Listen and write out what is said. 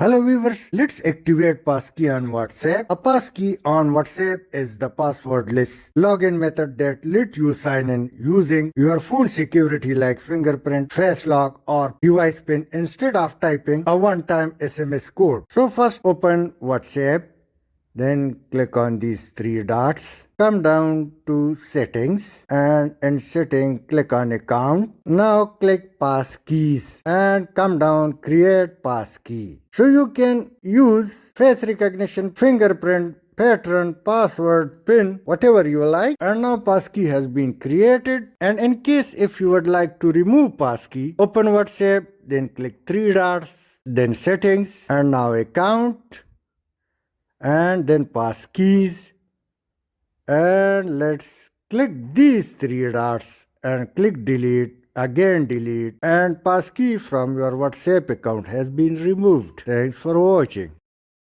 Hello viewers, let's activate Passkey on WhatsApp. A Passkey on WhatsApp is the passwordless login method that lets you sign in using your phone security like fingerprint, face lock or device pin instead of typing a one-time SMS code. So first open WhatsApp, then click on these three dots. Come down to settings and in setting click on account. Now click passkeys and come down create passkey. So you can use face recognition, fingerprint, pattern, password, pin, whatever you like. And now passkey has been created. And in case if you would like to remove passkey, open WhatsApp, then click three dots, then settings and now account and then passkeys. And let's click these three dots and click delete, again delete, and passkey from your WhatsApp account has been removed. Thanks for watching.